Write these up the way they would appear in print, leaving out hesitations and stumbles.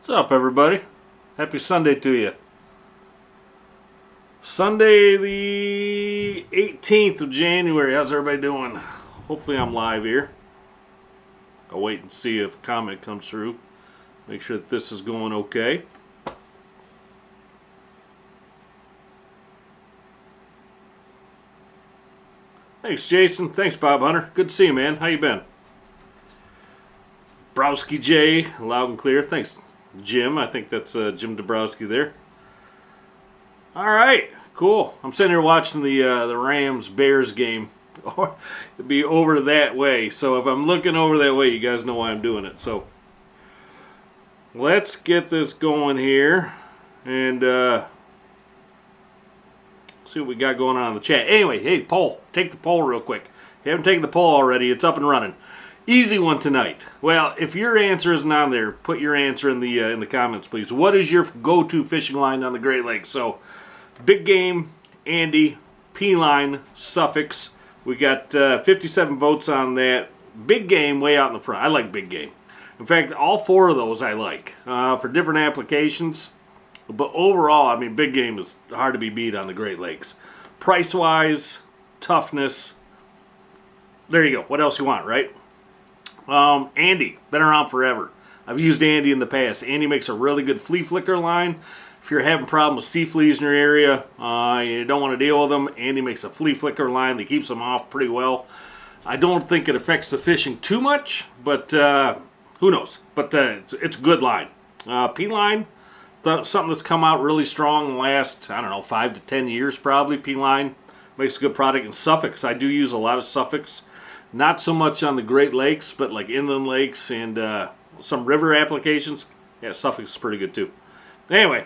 What's up, everybody? Happy Sunday to you. Sunday the 18th of January. How's everybody doing? Hopefully I'm live here. I'll wait and see if a comment comes through. Make sure that this is going okay. Thanks, Jason. Thanks, Bob Hunter. Good to see you, man. How you been? Browski J, loud and clear. Thanks, Jim. I think that's Jim Dabrowski there. All right, cool. I'm sitting here watching the Rams-Bears game. It'd be over that way. So if I'm looking over that way, you guys know why I'm doing it. So let's get this going here and see what we got going on in the chat. Anyway, hey, poll. Take the poll real quick. If you haven't taken the poll already, it's up and running. Easy one tonight. Well, if your answer isn't on there, put your answer in the comments, please. What is your go-to fishing line on the Great Lakes? So, big game, Andy, P-line, Suffolk. We got 57 votes on that. Big game way out in the front. I like big game. In fact, all four of those I like for different applications. But overall, I mean, big game is hard to be beat on the Great Lakes. Price-wise, toughness. There you go. What else you want, right? Andy, been around forever. I've used Andy in the past. Andy makes a really good flea flicker line. If you're having problems with sea fleas in your area, you don't want to deal with them, Andy makes a flea flicker line that keeps them off pretty well. I don't think it affects the fishing too much, but who knows? But it's a good line. P-line, something that's come out really strong in the last, I don't know, 5 to 10 years probably. P-line makes a good product. And Suffolk, I do use a lot of Suffolk. Not so much on the Great Lakes, but like inland lakes and some river applications. Yeah, Suffolk is pretty good too. Anyway,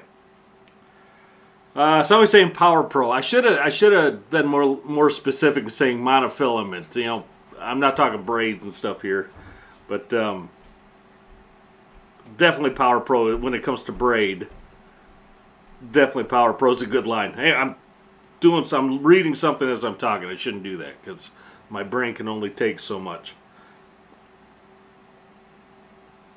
somebody's saying Power Pro. I should have been more specific in saying monofilament. You know, I'm not talking braids and stuff here, but definitely Power Pro when it comes to braid. Definitely Power Pro is a good line. Hey, I'm reading something as I'm talking. I shouldn't do that because my brain can only take so much.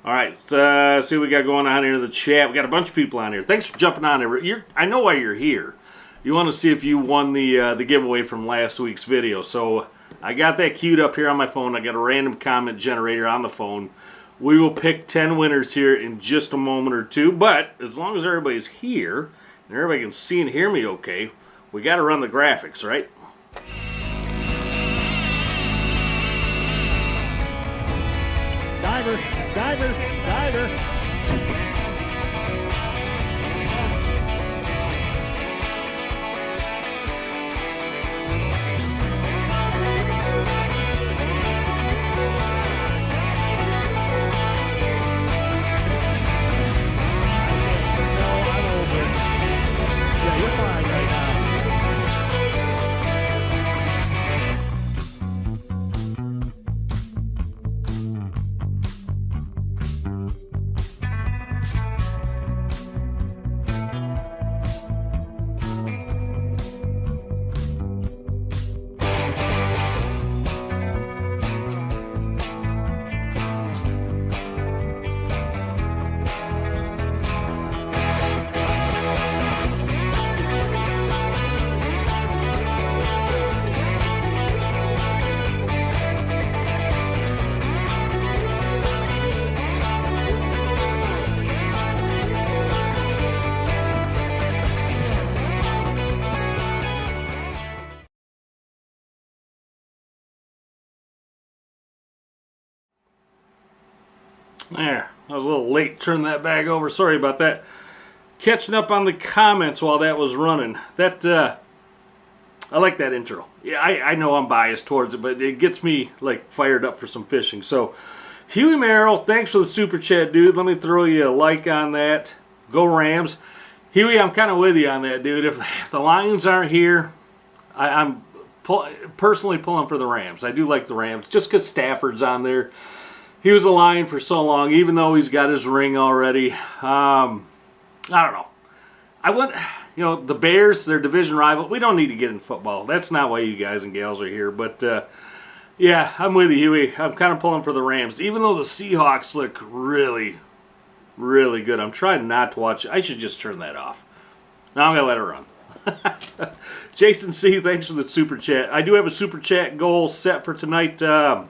All right, let's see what we got going on here in the chat. We got a bunch of people on here. Thanks for jumping on here. I know why you're here. You want to see if you won the giveaway from last week's video. So I got that queued up here on my phone. I got a random comment generator on the phone. We will pick 10 winners here in just a moment or two. But as long as everybody's here and everybody can see and hear me okay, we got to run the graphics, right? Diver, diver, diver. Yeah, you're fine right now. There, I was a little late turning that bag over. Sorry about that. Catching up on the comments while that was running. I like that intro. Yeah, I know I'm biased towards it, but it gets me like fired up for some fishing. So, Huey Merrill, thanks for the super chat, dude. Let me throw you a like on that. Go Rams. Huey, I'm kind of with you on that, dude. If the Lions aren't here, I'm personally pulling for the Rams. I do like the Rams just because Stafford's on there. He was a Lion for so long, even though he's got his ring already. I don't know. The Bears, their division rival. We don't need to get into football. That's not why you guys and gals are here. But, yeah, I'm with you, Huey. I'm kind of pulling for the Rams. Even though the Seahawks look really, Really good. I'm trying not to watch. I should just turn that off. Now I'm going to let it run. Jason C., thanks for the super chat. I do have a super chat goal set for tonight. 10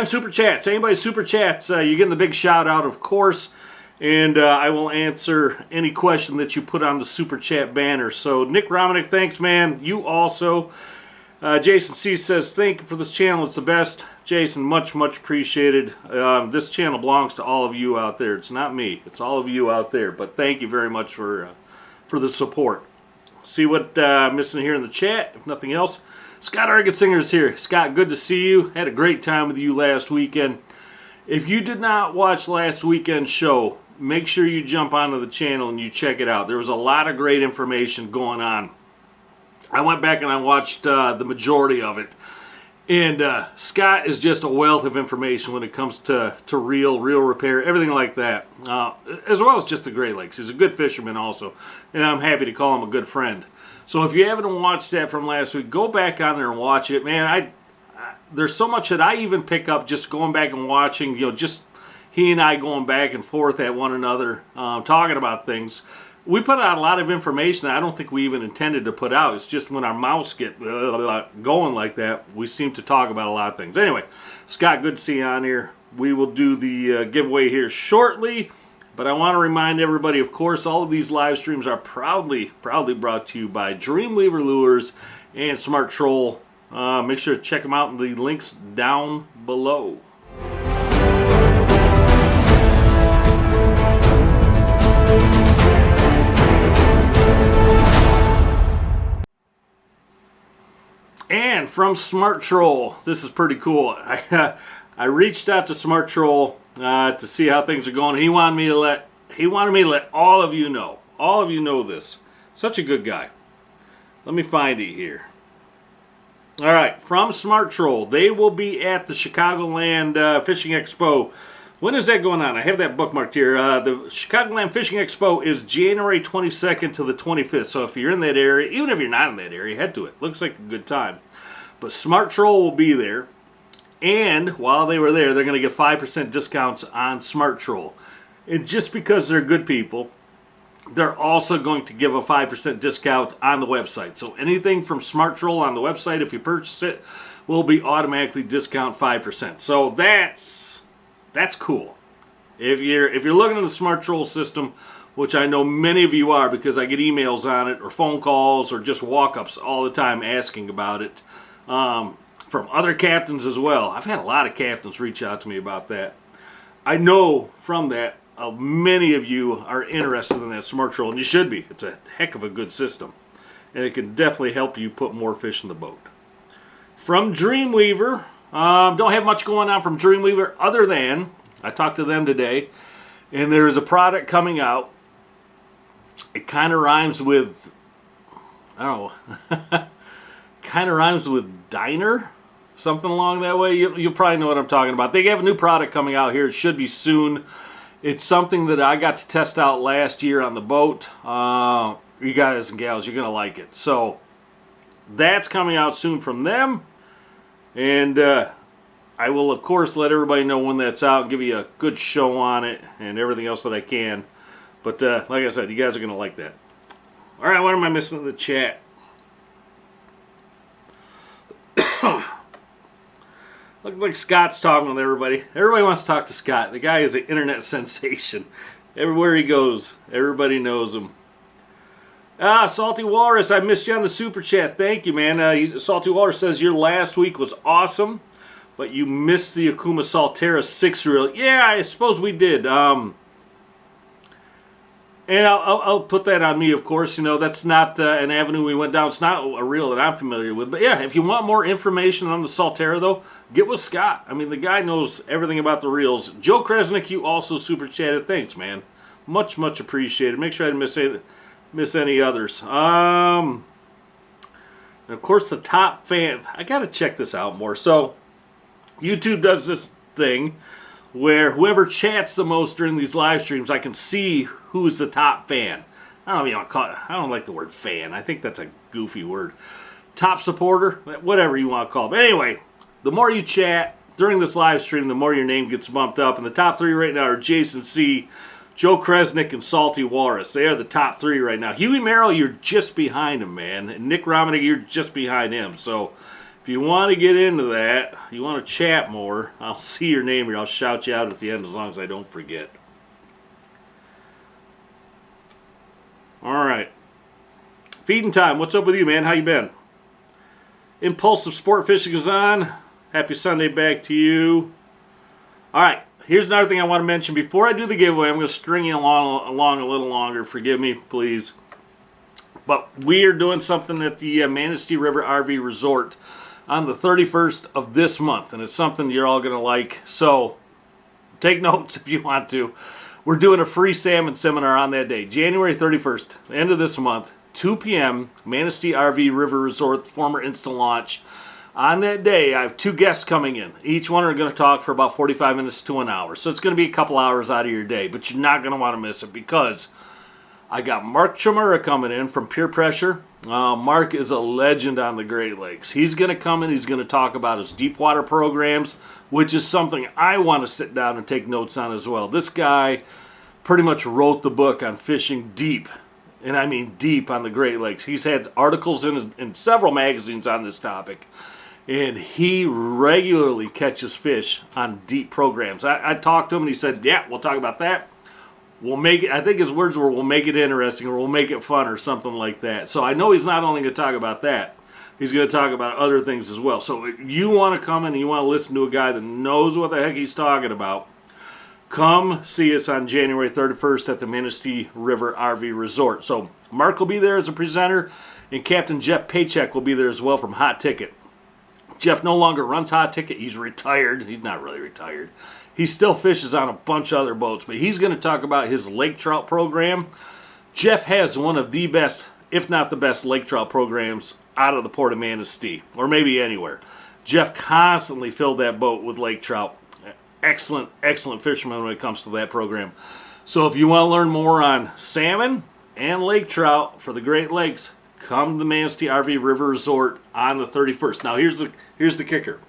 super chats. Anybody super chats, you're getting the big shout out, of course. And I will answer any question that you put on the super chat banner. So, Nick Romanek, thanks, man. You also. Jason C. says, thank you for this channel. It's the best. Jason, much, much appreciated. This channel belongs to all of you out there. It's not me. It's all of you out there. But thank you very much for the support. See what I'm missing here in the chat, if nothing else. Scott Argetzinger is here. Scott, good to see you. Had a great time with you last weekend. If you did not watch last weekend's show, make sure you jump onto the channel and you check it out. There was a lot of great information going on. I went back and I watched the majority of it. And Scott is just a wealth of information when it comes to reel repair, everything like that. As well as just the Great Lakes. He's a good fisherman also. And I'm happy to call him a good friend. So if you haven't watched that from last week, go back on there and watch it. Man, there's so much that I even pick up just going back and watching, just he and I going back and forth at one another, talking about things. We put out a lot of information I don't think we even intended to put out. It's just when our mouths get going like that, we seem to talk about a lot of things. Anyway, Scott, good to see you on here. We will do the giveaway here shortly. But I want to remind everybody, of course, all of these live streams are proudly brought to you by DREAMWEAVER Lures and Smart Troll. Make sure to check them out in the links down below. And from Smart Troll, this is pretty cool. I reached out to Smart Troll to see how things are going. He wanted me to let all of you know. All of you know this. Such a good guy. Let me find it here. All right, from Smart Troll, they will be at the Chicagoland Fishing Expo. When is that going on? I have that bookmarked here. The Chicagoland Fishing Expo is January 22nd to the 25th. So if you're in that area, even if you're not in that area, head to it. Looks like a good time. But Smart Troll will be there. And while they were there, they're going to get 5% discounts on Smart Troll. And just because they're good people, they're also going to give a 5% discount on the website. So anything from Smart Troll on the website, if you purchase it, will be automatically discount 5%. So that's cool. If you're looking at the Smart Troll system, which I know many of you are because I get emails on it or phone calls or just walk-ups all the time asking about it, from other captains as well. I've had a lot of captains reach out to me about that. I know from that many of you are interested in that Smart Troll, and you should be. It's a heck of a good system, and it can definitely help you put more fish in the boat. From DREAMWEAVER, don't have much going on from DREAMWEAVER other than I talked to them today, and there is a product coming out. It kind of rhymes with, I don't know, kind of rhymes with diner, something along that way. You'll probably know what I'm talking about. They have a new product coming out here. It should be soon. It's something that I got to test out last year on the boat. You guys and gals, you're going to like it. So that's coming out soon from them. And I will, of course, let everybody know when that's out and give you a good show on it and everything else that I can. But like I said, you guys are going to like that. All right, what am I missing in the chat? Look like Scott's talking with everybody. Everybody wants to talk to Scott. The guy is an internet sensation. Everywhere he goes, everybody knows him. Salty Walrus, I missed you on the super chat. Thank you, man. Salty Walrus says your last week was awesome, but you missed the Okuma Saltera 6-reel. Yeah, I suppose we did. And I'll put that on me, of course. You know, that's not an avenue we went down. It's not a reel that I'm familiar with. But yeah, if you want more information on the Saltera, though, get with Scott. I mean, the guy knows everything about the reels. Joe Kresnick, you also super chatted. Thanks, man. Much, much appreciated. Make sure I didn't miss any others. And of course, the top fan. I got to check this out more. So, YouTube does this thing where whoever chats the most during these live streams, I can see who's the top fan. I don't know if you want to call it, I don't like the word fan. I think that's a goofy word. Top supporter, whatever you want to call it. But anyway, the more you chat, during this live stream, the more your name gets bumped up. And the top 3 right now are Jason C., Joe Kresnick, and Salty Walrus. They are the top 3 right now. Huey Merrill, you're just behind him, man. And Nick Romanek, you're just behind him. So if you want to get into that, you want to chat more, I'll see your name here. I'll shout you out at the end as long as I don't forget. All right. Feeding time. What's up with you, man? How you been? Impulsive Sport Fishing is on. Happy Sunday back to you. All right. Here's another thing I want to mention. Before I do the giveaway, I'm going to string you along a little longer. Forgive me, please. But we are doing something at the Manistee River RV Resort on the 31st of this month. And it's something you're all going to like. So take notes if you want to. We're doing a free salmon seminar on that day. January 31st, end of this month, 2 p.m., Manistee RV River Resort, former Insta Launch. On that day, I have 2 guests coming in. Each one are going to talk for about 45 minutes to an hour. So it's going to be a couple hours out of your day. But you're not going to want to miss it because I got Mark Chimura coming in from Peer Pressure. Mark is a legend on the Great Lakes. He's going to come in. He's going to talk about his deep water programs, which is something I want to sit down and take notes on as well. This guy pretty much wrote the book on fishing deep. And I mean deep on the Great Lakes. He's had articles in several magazines on this topic. And he regularly catches fish on deep programs. I talked to him and he said, yeah, we'll talk about that. We'll make it, I think his words were, we'll make it interesting or we'll make it fun or something like that. So I know he's not only going to talk about that, he's going to talk about other things as well. So if you want to come in and you want to listen to a guy that knows what the heck he's talking about, come see us on January 31st at the Manistee River RV Resort. So Mark will be there as a presenter and Captain Jeff Paycheck will be there as well from Hot Ticket. Jeff no longer runs Hot Ticket. He's retired. He's not really retired. He still fishes on a bunch of other boats, but he's going to talk about his lake trout program. Jeff has one of the best, if not the best, lake trout programs out of the port of Manistee, or maybe anywhere. Jeff constantly filled that boat with lake trout. Excellent, excellent fisherman when it comes to that program. So if you want to learn more on salmon and lake trout for the Great Lakes, come to the Manistee RV River Resort on the 31st. Now here's the kicker.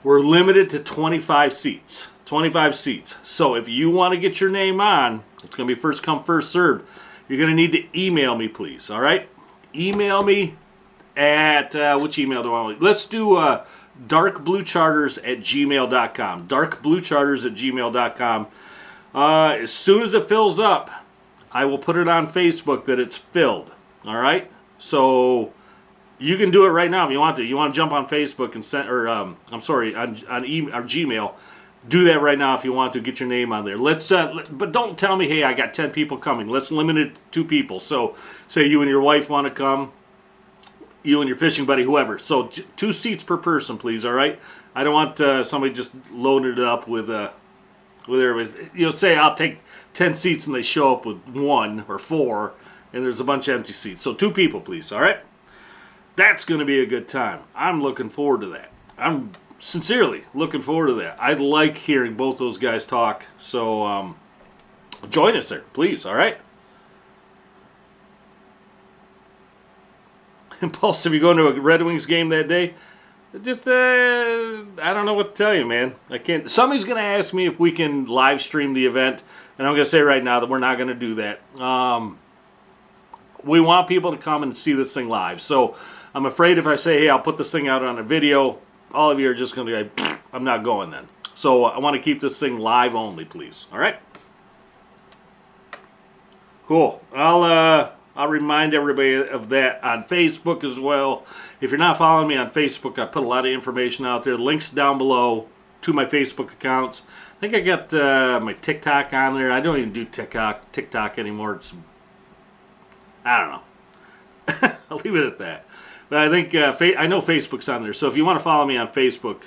We're limited to 25 seats. 25 seats. So if you want to get your name on, it's going to be first come, first served. You're going to need to email me, please. All right? Email me at, which email do I want? Let's do darkbluecharters@gmail.com. Darkbluecharters@gmail.com. As soon as it fills up, I will put it on Facebook that it's filled. All right? So you can do it right now if you want to. You want to jump on Facebook and send, or on email or Gmail. Do that right now if you want to. Get your name on there. But don't tell me, hey, I got 10 people coming. Let's limit it to 2 people. So say you and your wife want to come, you and your fishing buddy, whoever. So 2 seats per person, please. All right. I don't want somebody just loading it up with everybody. You know, say I'll take 10 seats and they show up with 1 or 4. And there's a bunch of empty seats. So 2 people, please, all right? That's going to be a good time. I'm looking forward to that. I'm sincerely looking forward to that. I like hearing both those guys talk. So join us there, please, all right? Impulsive, you going to a Red Wings game that day? Just, I don't know what to tell you, man. I can't. Somebody's going to ask me if we can live stream the event. And I'm going to say right now that we're not going to do that. We want people to come and see this thing live. So I'm afraid if I say, hey, I'll put this thing out on a video, all of you are just going to be like, I'm not going then. So I want to keep this thing live only, please. All right? Cool. I'll remind everybody of that on Facebook as well. If you're not following me on Facebook, I put a lot of information out there. Links down below to my Facebook accounts. I think I got my TikTok on there. I don't even do TikTok anymore. I don't know. I'll leave it at that. But I think I know Facebook's on there. So if you want to follow me on Facebook,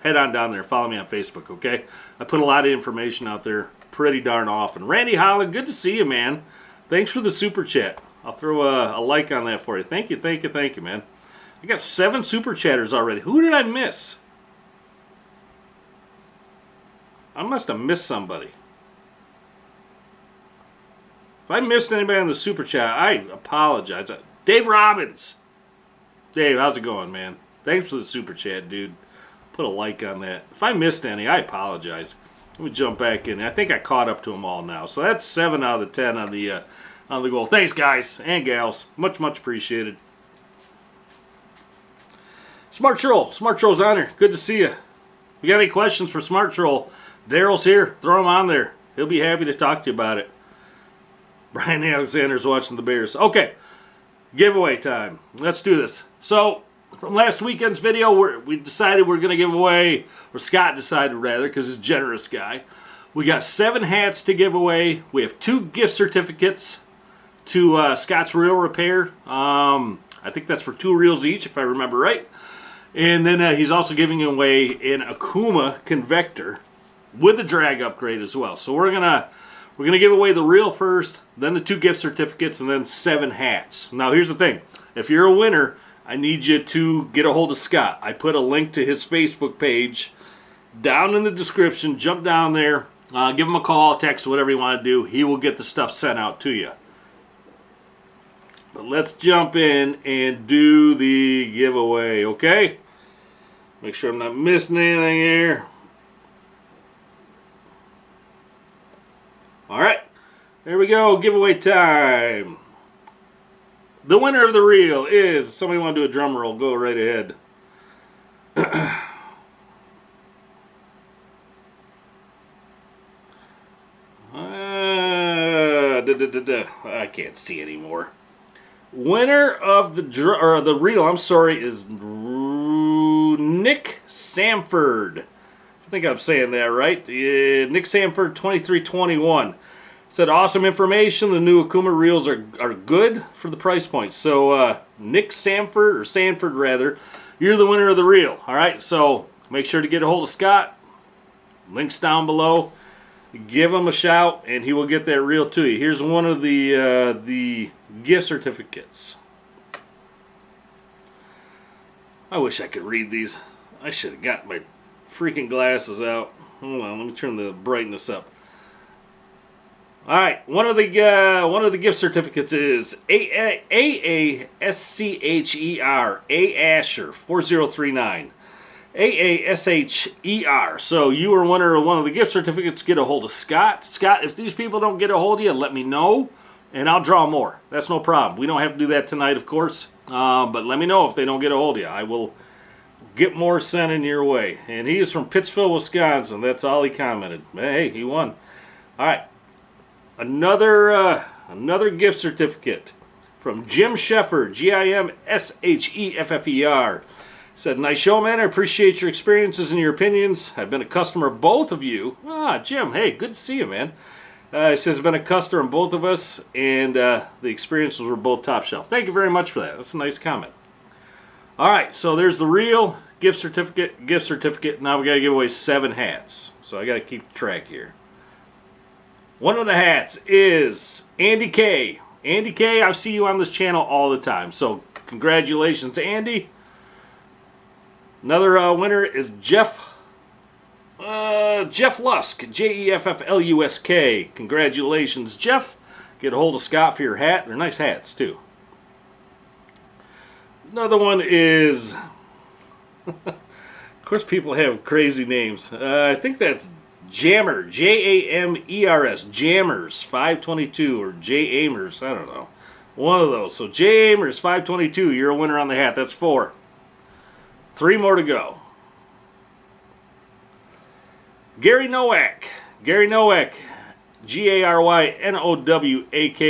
head on down there. Follow me on Facebook, okay? I put a lot of information out there pretty darn often. Randy Holland, good to see you, man. Thanks for the super chat. I'll throw a like on that for you. Thank you, man. I got 7 super chatters already. Who did I miss? I must have missed somebody. If I missed anybody on the super chat, I apologize. Dave Robbins. Dave, how's it going, man? Thanks for the super chat, dude. Put a like on that. If I missed any, I apologize. Let me jump back in. I think I caught up to them all now. So that's 7 out of the 10 on the goal. Thanks, guys and gals. Much, much appreciated. Smart Troll's on there. Good to see you. If you got any questions for Smart Troll, Daryl's here. Throw them on there. He'll be happy to talk to you about it. Brian Alexander's watching the Bears. Okay, giveaway time. Let's do this. So, from last weekend's video, we decided we're going to give away, or Scott decided rather, because he's a generous guy. We got 7 hats to give away. We have 2 gift certificates to Scott's Reel Repair. I think that's for 2 reels each, if I remember right. And then he's also giving away an Akuma convector with a drag upgrade as well. So we're gonna give away the reel first, then the 2 gift certificates, and then 7 hats. Now here's the thing: if you're a winner, I need you to get a hold of Scott. I put a link to his Facebook page down in the description. Jump down there, give him a call, text, whatever you want to do. He will get the stuff sent out to you. But let's jump in and do the giveaway, okay? Make sure I'm not missing anything here. All right, there we go, giveaway time. The winner of the reel is, somebody want to do a drum roll, go right ahead. I can't see anymore. Winner of the reel, I'm sorry, is Nick Samford. I think I'm saying that right. Nick Samford, 2321. Said, awesome information. The new Akuma reels are good for the price point. So, Nick Samford, or Sanford rather, you're the winner of the reel. All right, so make sure to get a hold of Scott. Links down below. Give him a shout, and he will get that reel to you. Here's one of the gift certificates. I wish I could read these. I should have got my freaking glasses out. Hold on, let me turn the brightness up. All right, one of the gift certificates is AASCHER, A Asher 4039. AASHER. So you are winner of one of the gift certificates. Get a hold of Scott. Scott, if these people don't get a hold of you, let me know, and I'll draw more. That's no problem. We don't have to do that tonight, of course, but let me know if they don't get a hold of you. I will get more sent in your way. And he is from Pittsfield, Wisconsin. That's all he commented. Hey, he won. All right. Another gift certificate from Jim Sheffer, GIMSHEFFER. Said, nice show, man. I appreciate your experiences and your opinions. I've been a customer of both of you. Jim, hey, good to see you, man. He says, I've been a customer of both of us, and the experiences were both top shelf. Thank you very much for that. That's a nice comment. All right, so there's the reel, gift certificate. Now we got to give away 7 hats. So I got to keep track here. One of the hats is Andy K. Andy K, I see you on this channel all the time. So congratulations, Andy. Another winner is Jeff Lusk, JEFFLUSK. Congratulations, Jeff. Get a hold of Scott for your hat. They're nice hats, too. Another one is... of course, people have crazy names. I think that's Jammer, Jamers, Jammers 522, or J Amers, I don't know. One of those. So J Amers 522, you're a winner on the hat. That's 4. 3 more to go. Gary Nowak, GaryNowak,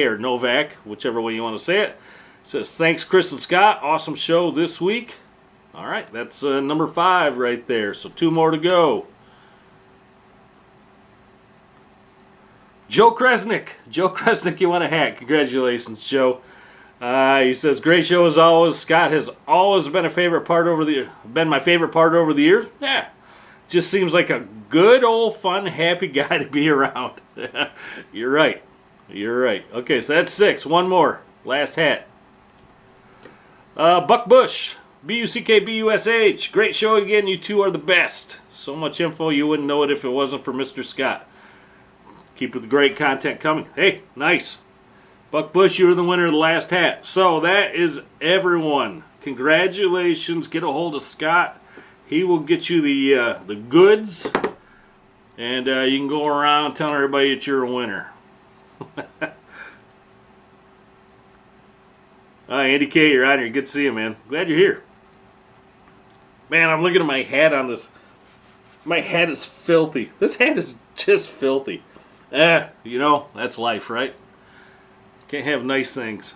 or Novak, whichever way you want to say it. Says, thanks, Chris and Scott. Awesome show this week. All right, that's number 5 right there. So 2 more to go. Joe Kresnick, you want a hat? Congratulations, Joe. He says, great show as always. Scott has always been my favorite part over the years. Yeah, just seems like a good old fun, happy guy to be around. You're right. Okay, so that's 6. One more. Last hat. Buck Bush, BUCKBUSH. Great show again. You two are the best. So much info you wouldn't know it if it wasn't for Mr. Scott. Keep the great content coming. Hey, nice. Buck Bush, you were the winner of the last hat. So that is everyone. Congratulations. Get a hold of Scott. He will get you the goods, and you can go around telling everybody that you're a winner. Andy K, you're on here. Good to see you, man. Glad you're here. Man, I'm looking at my hat on this. My hat is filthy. This hat is just filthy. You know, that's life, right? Can't have nice things.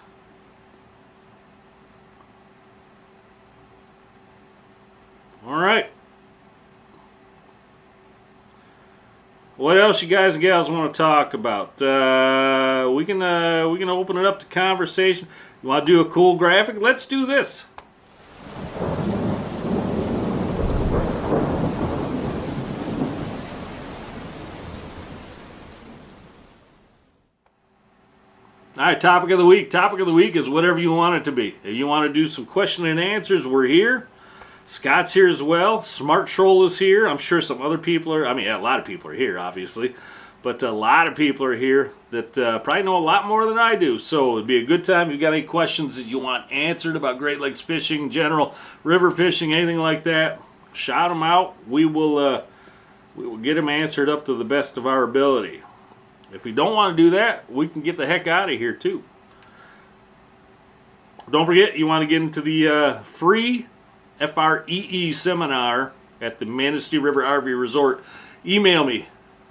All right. What else you guys and gals want to talk about? We can open it up to conversation. You want to do a cool graphic? Let's do this. All right, topic of the week. Topic of the week is whatever you want it to be. If you want to do some question and answers, we're here. Scott's here as well. Smart Troll is here. I'm sure some other people are. I mean, a lot of people are here, obviously. But a lot of people are here that probably know a lot more than I do. So it'd be a good time if you got any questions that you want answered about Great Lakes fishing, general river fishing, anything like that. Shout them out. We will get them answered up to the best of our ability. If we don't want to do that, we can get the heck out of here too. Don't forget, you want to get into the free FREE seminar at the Manistee River RV Resort. Email me,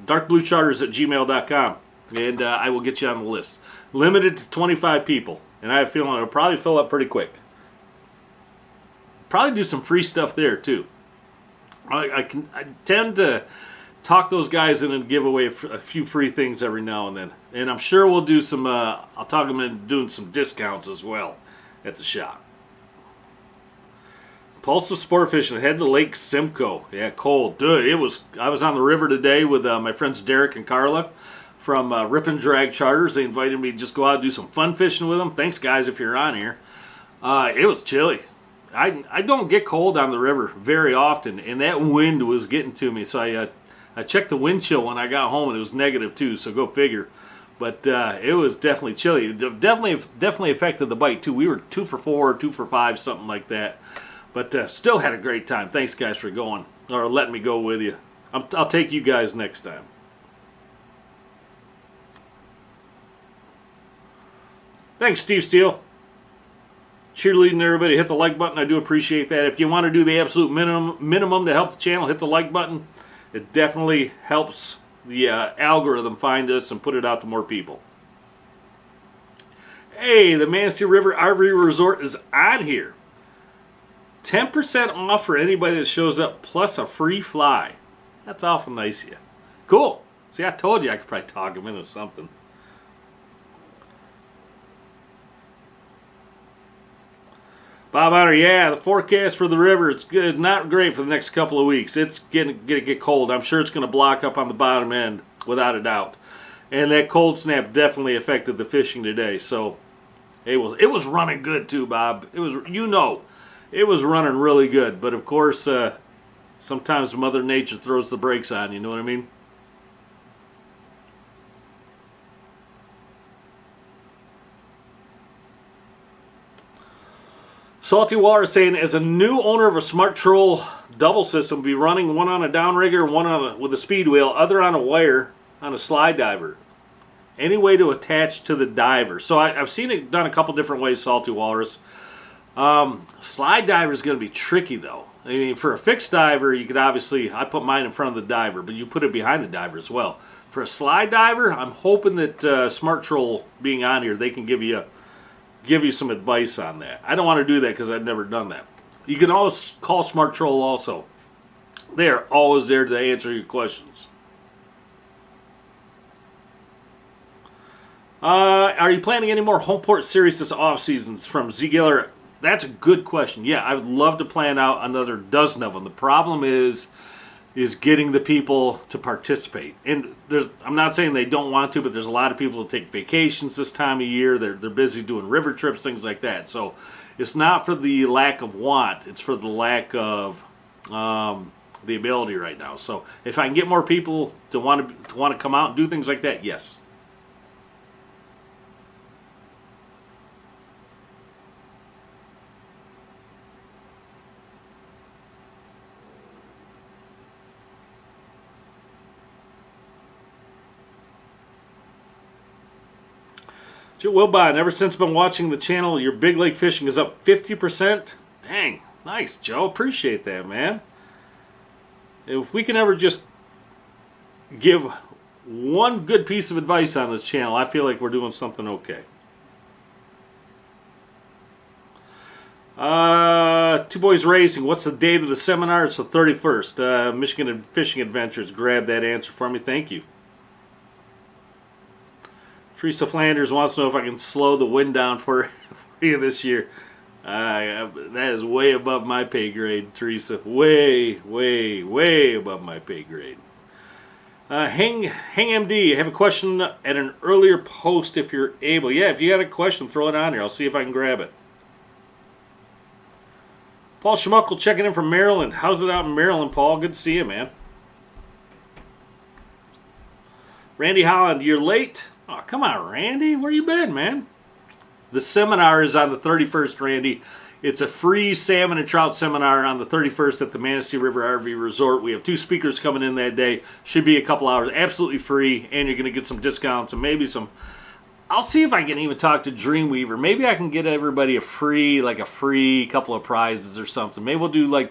darkbluecharters@gmail.com, and I will get you on the list. Limited to 25 people, and I have a feeling it'll probably fill up pretty quick. Probably do some free stuff there too. I tend to talk those guys in and give away a few free things every now and then. And I'm sure we'll do some, I'll talk them into doing some discounts as well at the shop. Impulsive Sport Fishing, head to Lake Simcoe. Yeah, cold. Dude, I was on the river today with my friends Derek and Carla from Rip and Drag Charters. They invited me to just go out and do some fun fishing with them. Thanks, guys, if you're on here. It was chilly. I don't get cold on the river very often, and that wind was getting to me, so I checked the wind chill when I got home, and it was -2, so go figure. But it was definitely chilly. It definitely affected the bite, too. We were 2 for 4, 2 for 5, something like that. But still had a great time. Thanks, guys, for going, or letting me go with you. I'll take you guys next time. Thanks, Steve Steele. Cheerleading everybody. Hit the like button. I do appreciate that. If you want to do the absolute minimum to help the channel, hit the like button. It definitely helps the algorithm find us and put it out to more people. Hey, the Manistee River RV Resort is on here. 10% off for anybody that shows up, plus a free fly. That's awful nice of you. Cool. See, I told you I could probably talk him into something. Bob Honor, yeah, the forecast for the river, it's good. It's not great for the next couple of weeks. It's going to get cold. I'm sure it's going to block up on the bottom end, without a doubt. And that cold snap definitely affected the fishing today. So it was running good too, Bob. It was, it was running really good. But of course, sometimes Mother Nature throws the brakes on. You know what I mean? Salty Water saying, as a new owner of a Smart Troll double system, be running one on a downrigger and one with a speed wheel, other on a wire on a slide diver. Any way to attach to the diver? So I've seen it done a couple different ways, Salty Walrus. Slide diver is going to be tricky though. I mean, for a fixed diver, you could obviously, I put mine in front of the diver, but you put it behind the diver as well. For a slide diver, I'm hoping that Smart Troll being on here, they can give you some advice on that. I don't want to do that because I've never done that. You can always call Smart Troll also. They are always there to answer your questions. Are you planning any more Homeport series this off seasons? From Z Giller. That's a good question. Yeah, I would love to plan out another dozen of them. The problem is getting the people to participate. And I'm not saying they don't want to, but there's a lot of people who take vacations this time of year. They're busy doing river trips, things like that. So it's not for the lack of want. It's for the lack of the ability right now. So if I can get more people to want to come out and do things like that, yes. Joe Wilbon, ever since been watching the channel, your big lake fishing is up 50%. Dang, nice, Joe. Appreciate that, man. If we can ever just give one good piece of advice on this channel, I feel like we're doing something okay. Two Boys Racing, what's the date of the seminar? It's the 31st. Michigan Fishing Adventures, grab that answer for me. Thank you. Teresa Flanders wants to know if I can slow the wind down for you this year. That is way above my pay grade, Teresa. Way, way, way above my pay grade. Hang MD, I have a question at an earlier post if you're able. Yeah, if you got a question, throw it on here. I'll see if I can grab it. Paul Schmuckel checking in from Maryland. How's it out in Maryland, Paul? Good to see you, man. Randy Holland, you're late. Oh, come on, Randy. Where you been, man? The seminar is on the 31st, Randy. It's a free salmon and trout seminar on the 31st at the Manistee River RV Resort. We have 2 speakers coming in that day. Should be a couple hours. Absolutely free, and you're going to get some discounts and maybe some... I'll see if I can even talk to DREAMWEAVER. Maybe I can get everybody a free couple of prizes or something. Maybe we'll do, like,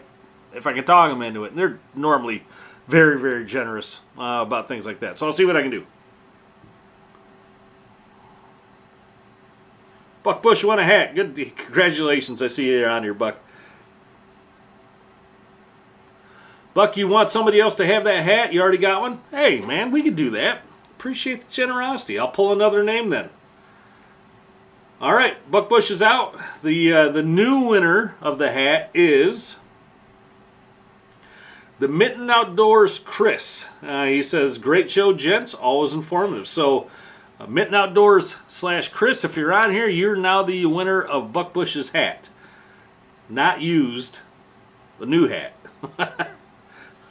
if I can talk them into it. And they're normally very, very generous about things like that. So I'll see what I can do. Buck Bush won a hat. Good, congratulations. I see you on here, Buck. Buck, you want somebody else to have that hat? You already got one? Hey, man, we could do that. Appreciate the generosity. I'll pull another name then. All right, Buck Bush is out. The new winner of the hat is the Mitten Outdoors Chris. He says, great show, gents. Always informative. So, Mitten Outdoors / Chris, if you're on here, you're now the winner of Buck Bush's hat. Not used, the new hat.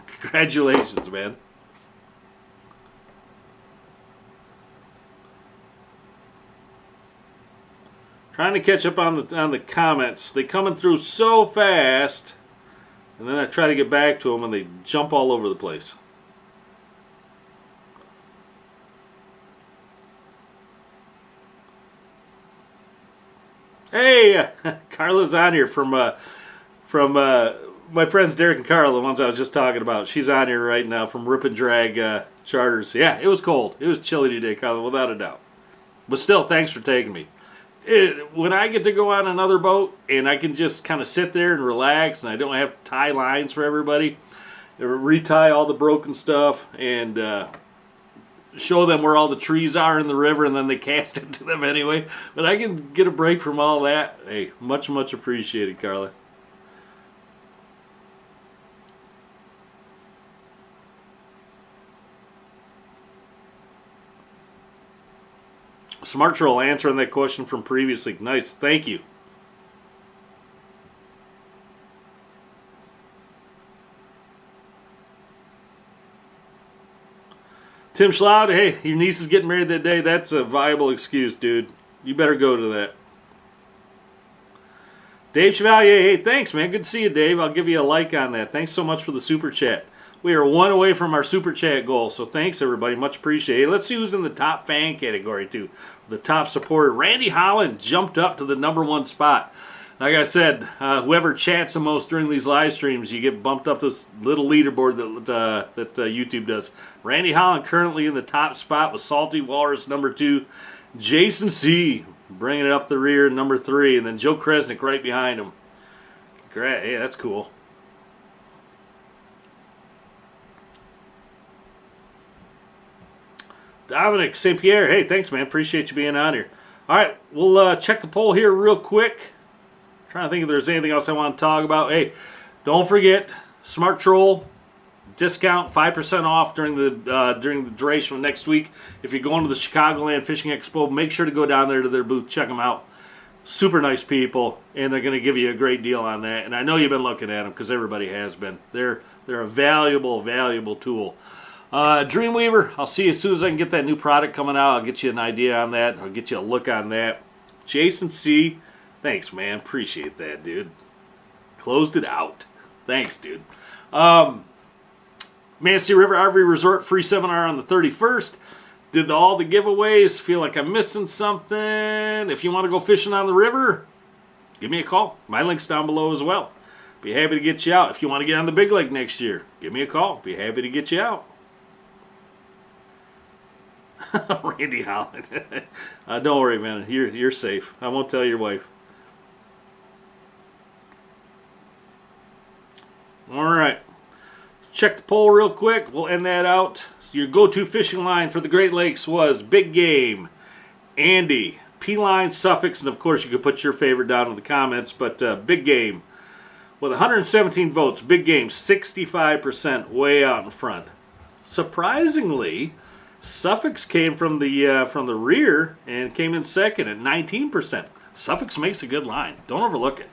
Congratulations, man. Trying to catch up on the comments. They coming through so fast, and then I try to get back to them, and they jump all over the place. Hey, Carla's on here from my friends Derek and Carla, the ones I was just talking about. She's on here right now from Rip and Drag Charters. Yeah, it was cold. It was chilly today, Carla, without a doubt. But still, thanks for taking me. When I get to go on another boat and I can just kind of sit there and relax and I don't have to tie lines for everybody, retie all the broken stuff and show them where all the trees are in the river and then they cast into them anyway. But I can get a break from all that. Hey, much, much appreciated, Carla. Smart Troll answering that question from previously. Nice, thank you. Tim Schloud, hey, your niece is getting married that day. That's a viable excuse, dude. You better go to that. Dave Chevalier, hey, thanks, man. Good to see you, Dave. I'll give you a like on that. Thanks so much for the super chat. We are one away from our super chat goal, so thanks, everybody. Much appreciated. Let's see who's in the top fan category, too. The top supporter. Randy Holland jumped up to the #1 spot. Like I said, whoever chats the most during these live streams, you get bumped up this little leaderboard that YouTube does. Randy Holland currently in the top spot with Salty Walrus #2. Jason C. bringing it up the rear #3, and then Joe Kresnick right behind him. Great. Hey, that's cool. Dominic St. Pierre, hey, thanks, man. Appreciate you being on here. All right, we'll check the poll here real quick. Trying to think if there's anything else I want to talk about. Hey, don't forget, Smart Troll discount 5% off during the duration of next week. If you're going to the Chicagoland Fishing Expo, make sure to go down there to their booth. Check them out. Super nice people, and they're going to give you a great deal on that. And I know you've been looking at them because everybody has been. They're a valuable, valuable tool. Dreamweaver, I'll see you as soon as I can get that new product coming out. I'll get you an idea on that. I'll get you a look on that. Jason C., thanks, man. Appreciate that, dude. Closed it out. Thanks, dude. Manistee River RV Resort free seminar on the 31st. did all the giveaways. Feel like I'm missing something. If you want to go fishing on the river, give me a call. My link's down below as well. Be happy to get you out. If you want to get on the big lake next year, give me a call. Be happy to get you out. Randy Holland. Don't worry, man. You're safe. I won't tell your wife. All right. Check the poll real quick. We'll end that out. So your go-to fishing line for the Great Lakes was Big Game, Andy, P-Line, Suffix, and of course you could put your favorite down in the comments, but Big Game. With 117 votes, Big Game 65% way out in front. Surprisingly, Suffix came from the rear and came in second at 19%. Suffix makes a good line. Don't overlook it.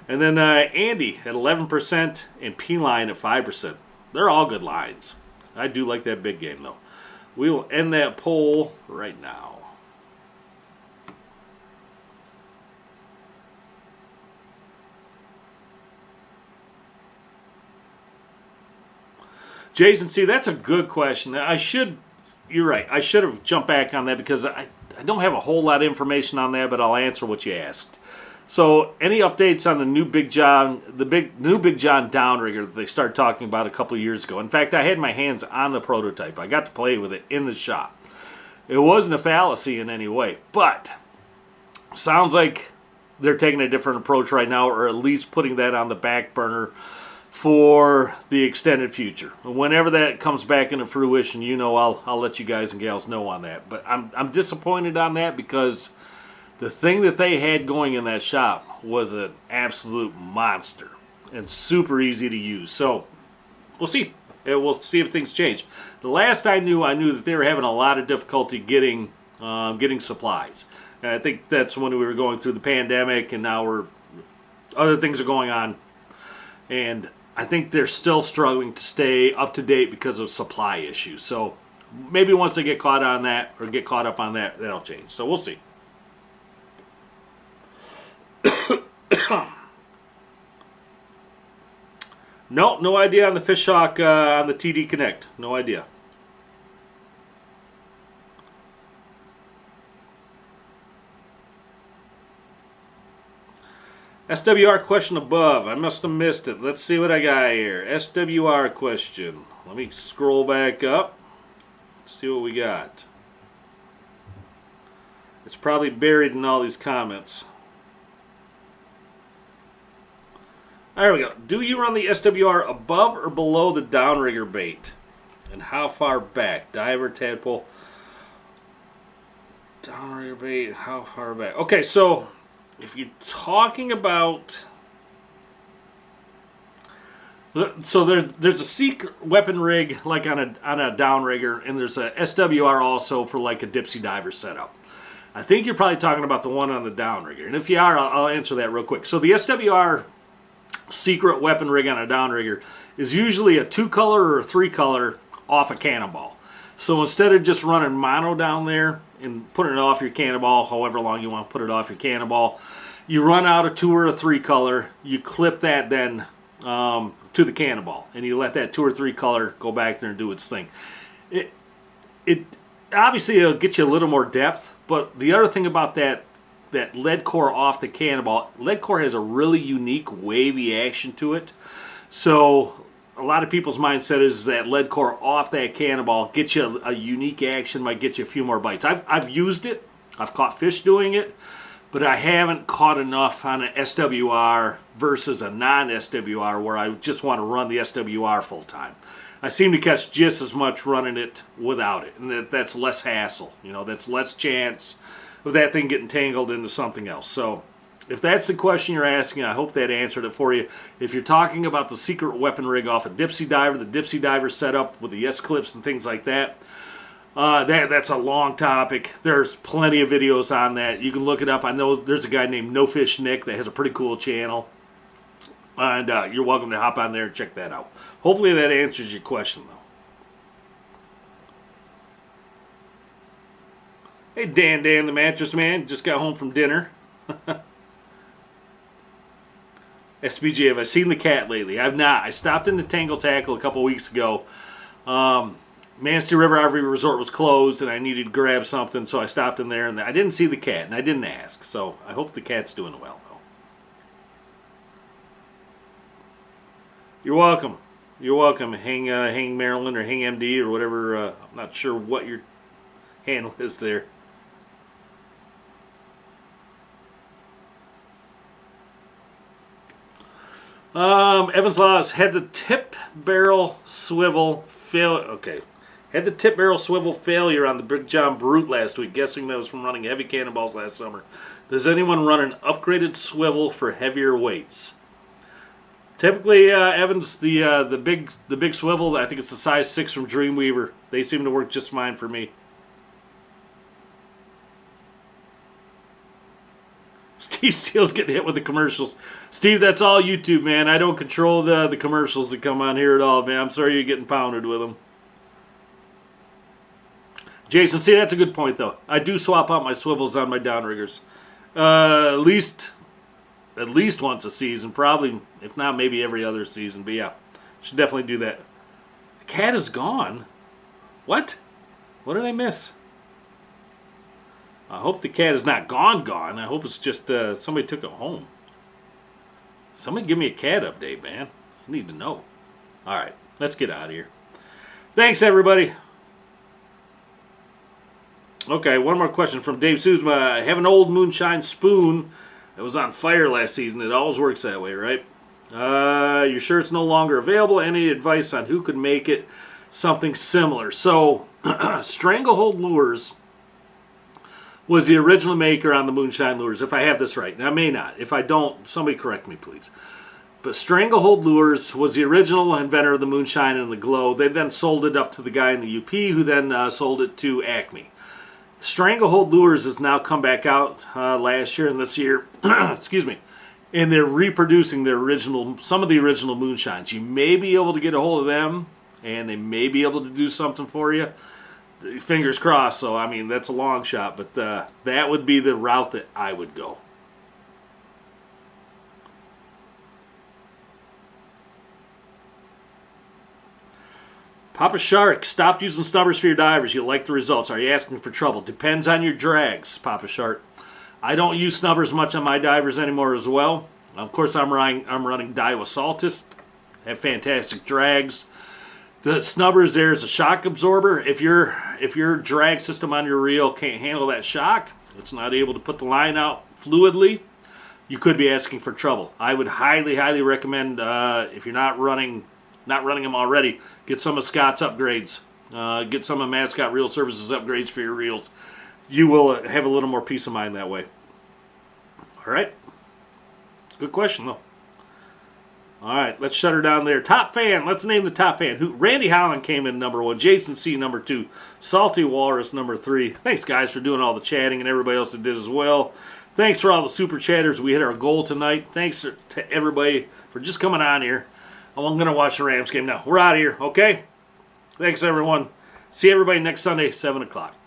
And then Andy at 11% and P-Line at 5%. They're all good lines. I do like that Big Game though. We will end that poll right now. Jason, see, that's a good question. You're right. I should have jumped back on that because I don't have a whole lot of information on that, but I'll answer what you asked. So, any updates on the new Big John, new Big John downrigger that they started talking about a couple of years ago? In fact, I had my hands on the prototype. I got to play with it in the shop. It wasn't a fallacy in any way, but sounds like they're taking a different approach right now, or at least putting that on the back burner for the extended future. Whenever that comes back into fruition, you know, I'll let you guys and gals know on that. But I'm disappointed on that because the thing that they had going in that shop was an absolute monster and super easy to use. So we'll see. We'll see if things change. The last I knew that they were having a lot of difficulty getting supplies. And I think that's when we were going through the pandemic, and now other things are going on, and I think they're still struggling to stay up to date because of supply issues. So maybe once they get caught on that, or get caught up on that, that'll change. So we'll see. No idea on the Fishhawk on the TD Connect. No idea. SWR question above. I must have missed it. Let's see what I got here. SWR question. Let me scroll back up. See what we got. It's probably buried in all these comments. There we go. Do you run the SWR above or below the downrigger bait? And how far back? Diver, tadpole. Downrigger bait, how far back? Okay, so if you're talking about... So there's a secret weapon rig like on a downrigger, and there's a SWR also for like a dipsy diver setup. I think you're probably talking about the one on the downrigger. And if you are, I'll answer that real quick. So the SWR secret weapon rig on a downrigger is usually a 2-color or a 3-color off a cannonball. So instead of just running mono down there and putting it off your cannonball, however long you want to put it off your cannonball, you run out a 2 or a 3-color, you clip that then to the cannonball, and you let that 2 or 3-color go back there and do its thing. It obviously it'll get you a little more depth, but the other thing about that lead core off the cannonball, lead core has a really unique wavy action to it. So a lot of people's mindset is that lead core off that cannonball gets you a unique action, might get you a few more bites. I've used it. I've caught fish doing it, but I haven't caught enough on an SWR versus a non-SWR where I just want to run the SWR full time. I seem to catch just as much running it without it, and that's less hassle. You know, that's less chance of that thing getting tangled into something else. So if that's the question you're asking, I hope that answered it for you. If you're talking about the secret weapon rig off a dipsy diver, the dipsy diver setup with the S-clips and things like that, that's a long topic. There's plenty of videos on that. You can look it up. I know there's a guy named No Fish Nick that has a pretty cool channel. And you're welcome to hop on there and check that out. Hopefully that answers your question, though. Hey, Dan the Mattress Man. Just got home from dinner. SBJ, have I seen the cat lately? I've not. I stopped in the Tangle Tackle a couple weeks ago. Manistee River RV Resort was closed, and I needed to grab something, so I stopped in there, and I didn't see the cat, and I didn't ask. So I hope the cat's doing well, though. You're welcome. You're welcome. Hang Maryland or Hang MD or whatever. I'm not sure what your handle is there. Evans Laws had the tip barrel swivel fail. Okay, had the tip barrel swivel failure on the Big John Brute last week. Guessing that was from running heavy cannonballs last summer. Does anyone run an upgraded swivel for heavier weights? Typically, Evans, the big swivel. I think it's the size 6 from DREAMWEAVER. They seem to work just fine for me. Steve Steele's getting hit with the commercials. Steve, that's all YouTube, man. I don't control the commercials that come on here at all, man. I'm sorry you're getting pounded with them. Jason, see, that's a good point, though. I do swap out my swivels on my downriggers. At least once a season. Probably, if not, maybe every other season. But yeah, should definitely do that. The cat is gone. What? What did I miss? I hope the cat is not gone. I hope it's just somebody took it home. Somebody give me a cat update, man. I need to know. All right, let's get out of here. Thanks, everybody. Okay, one more question from Dave Suzma. I have an old moonshine spoon that was on fire last season. It always works that way, right? You're sure it's no longer available? Any advice on who could make it something similar? So, Stranglehold Lures was the original maker on the moonshine lures, if I have this right. Now, I may not. If I don't, somebody correct me, please. But Stranglehold Lures was the original inventor of the moonshine and the glow. They then sold it up to the guy in the UP, who then sold it to Acme. Stranglehold Lures has now come back out last year and this year, excuse me, and they're reproducing their some of the original moonshines. You may be able to get a hold of them, and they may be able to do something for you. Fingers crossed. So I mean, that's a long shot, but that would be the route that I would go. Papa Shark, stopped using snubbers for your divers. You like the results. Are you asking for trouble? Depends on your drags, Papa Shark. I don't use snubbers much on my divers anymore as well. Of course, I'm running Daiwa Saltis. Have fantastic drags. The snubbers there is a shock absorber. If your drag system on your reel can't handle that shock, it's not able to put the line out fluidly, you could be asking for trouble. I would highly, highly recommend, if you're not running them already, get some of Scott's upgrades. Get some of Mascot Reel Services upgrades for your reels. You will have a little more peace of mind that way. All right. It's a good question, though. All right, let's shut her down there. Top fan, let's name the top fan. Randy Holland came in number 1. Jason C, number 2. Salty Walrus, number 3. Thanks, guys, for doing all the chatting and everybody else that did as well. Thanks for all the super chatters. We hit our goal tonight. Thanks to everybody for just coming on here. I'm going to watch the Rams game now. We're out of here, okay? Thanks, everyone. See everybody next Sunday, 7 o'clock.